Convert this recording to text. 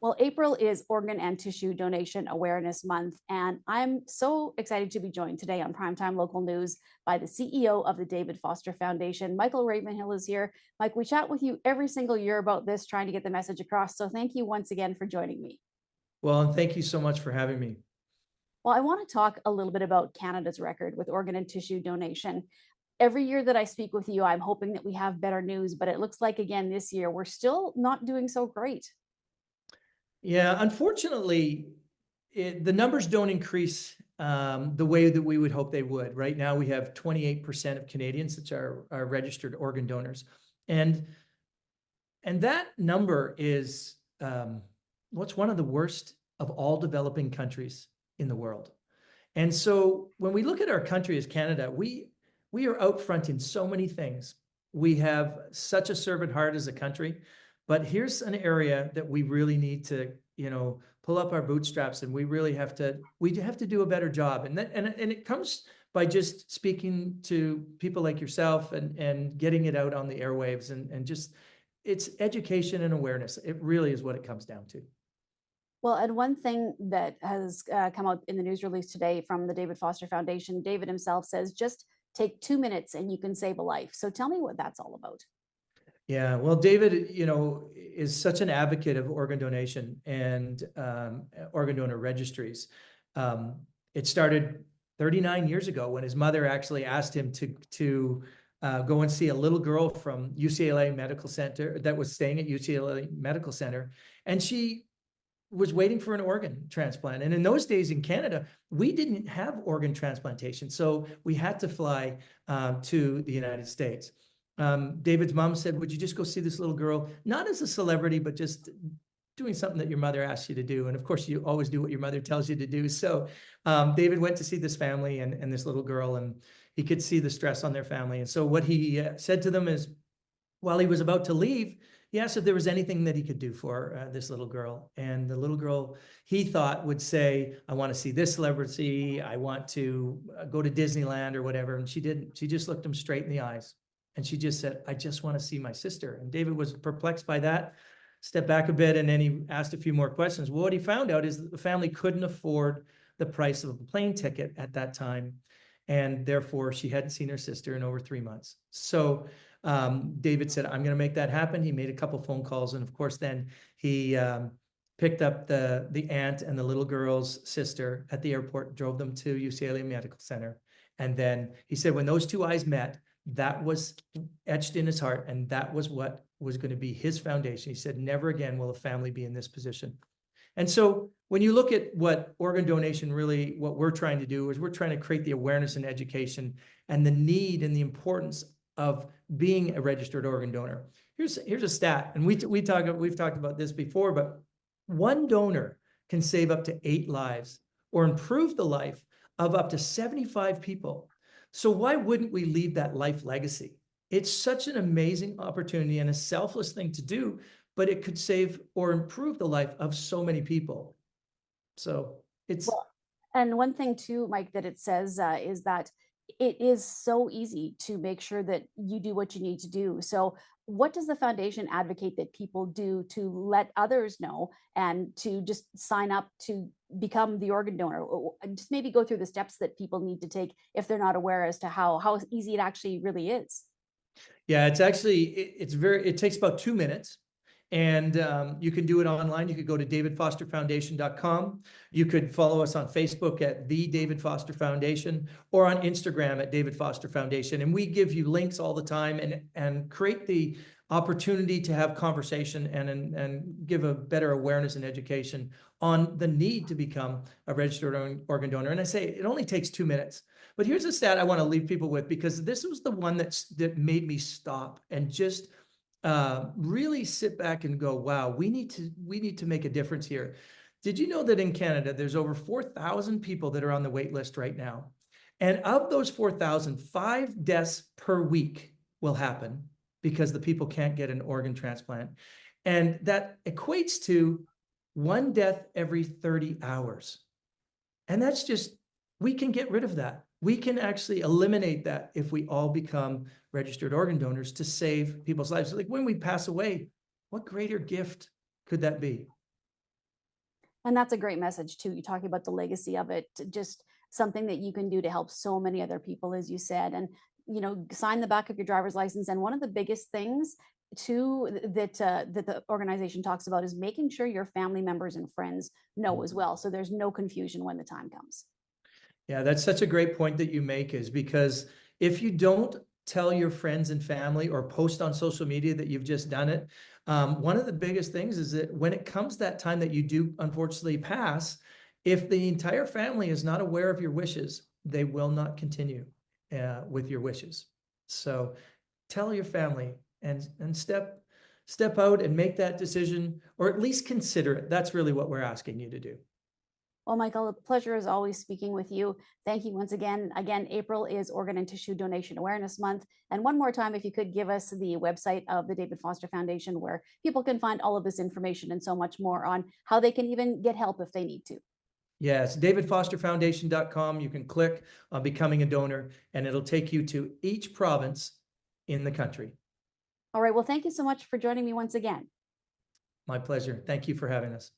Well, April is Organ and Tissue Donation Awareness Month, and I'm so excited to be joined today on Primetime Local News by the CEO of the David Foster Foundation. Michael Ravenhill is here. Mike, we chat with you every single year about this, trying to get the message across. So thank you once again for joining me. Well, and thank you so much for having me. Well, I want to talk a little bit about Canada's record with organ and tissue donation. Every year that I speak with you, I'm hoping that we have better news, but it looks like again this year, we're still not doing so great. Yeah, unfortunately, the numbers don't increase the way that we would hope they would. Right now, we have 28% of Canadians that are registered organ donors, and that number is what's one of the worst of all developing countries in the world. And so, when we look at our country as Canada, we are out front in so many things. We have such a servant heart as a country. But here's an area that we really need to, pull up our bootstraps, and we have to do a better job. And it comes by just speaking to people like yourself and getting it out on the airwaves and just it's education and awareness. It really is what it comes down to. Well, and one thing that has come out in the news release today from the David Foster Foundation, David himself says, just take 2 minutes and you can save a life. So tell me what that's all about. Yeah, well, David, is such an advocate of organ donation and organ donor registries. It started 39 years ago when his mother actually asked him to go and see a little girl from UCLA Medical Center that was staying at UCLA Medical Center, and she was waiting for an organ transplant. And in those days in Canada, we didn't have organ transplantation, so we had to fly to the United States. David's mom said, would you just go see this little girl, not as a celebrity, but just doing something that your mother asked you to do. And of course, you always do what your mother tells you to do. So David went to see this family and this little girl, and he could see the stress on their family. And so what he said to them is, while he was about to leave, he asked if there was anything that he could do for this little girl. And the little girl, he thought, would say, I want to see this celebrity. I want to go to Disneyland or whatever. And she didn't. She just looked him straight in the eyes. And she just said, I just want to see my sister. And David was perplexed by that, stepped back a bit, and then he asked a few more questions. Well, what he found out is that the family couldn't afford the price of a plane ticket at that time. And therefore, she hadn't seen her sister in over 3 months. So David said, I'm going to make that happen. He made a couple phone calls. And of course, then he picked up the aunt and the little girl's sister at the airport, drove them to UCLA Medical Center. And then he said, when those two eyes met, that was etched in his heart, and that was what was going to be his foundation. He said, never again will a family be in this position. And so when you look at what organ donation really, what we're trying to do is we're trying to create the awareness and education and the need and the importance of being a registered organ donor. Here's a stat, and we've talked about this before, but one donor can save up to 8 lives or improve the life of up to 75 people. So why wouldn't we leave that life legacy? It's such an amazing opportunity and a selfless thing to do, but it could save or improve the life of so many people. So it's... Well, and one thing too, Mike, that it says is that it is so easy to make sure that you do what you need to do. So what does the foundation advocate that people do to let others know and to just sign up to become the organ donor? Just maybe go through the steps that people need to take if they're not aware as to how easy it actually really is. Yeah, it's actually, it takes about 2 minutes. And you can do it online. You could go to davidfosterfoundation.com. You could follow us on Facebook at The David Foster Foundation or on Instagram at David Foster Foundation. And we give you links all the time and create the opportunity to have conversation and give a better awareness and education on the need to become a registered organ donor. And I say it only takes 2 minutes. But here's a stat I want to leave people with, because this was the one that made me stop and just really sit back and go, wow, we need to make a difference here. Did you know that in Canada, there's over 4,000 people that are on the wait list right now? And of those 4,000, 5 deaths per week will happen because the people can't get an organ transplant. And that equates to 1 death every 30 hours. And that's just, we can get rid of that. We can actually eliminate that if we all become registered organ donors to save people's lives. Like when we pass away, what greater gift could that be? And that's a great message too. You're talking about the legacy of it, just something that you can do to help so many other people, as you said. And, sign the back of your driver's license. And one of the biggest things too that the organization talks about is making sure your family members and friends know as well. So there's no confusion when the time comes. Yeah, that's such a great point that you make, is because if you don't tell your friends and family or post on social media that you've just done it, one of the biggest things is that when it comes that time that you do unfortunately pass, if the entire family is not aware of your wishes, they will not continue with your wishes. So tell your family and step out and make that decision, or at least consider it. That's really what we're asking you to do. Well, Michael, a pleasure as always speaking with you. Thank you once again. Again, April is Organ and Tissue Donation Awareness Month. And one more time, if you could give us the website of the David Foster Foundation, where people can find all of this information and so much more on how they can even get help if they need to. Yes, davidfosterfoundation.com. You can click on becoming a donor, and it'll take you to each province in the country. All right. Well, thank you so much for joining me once again. My pleasure. Thank you for having us.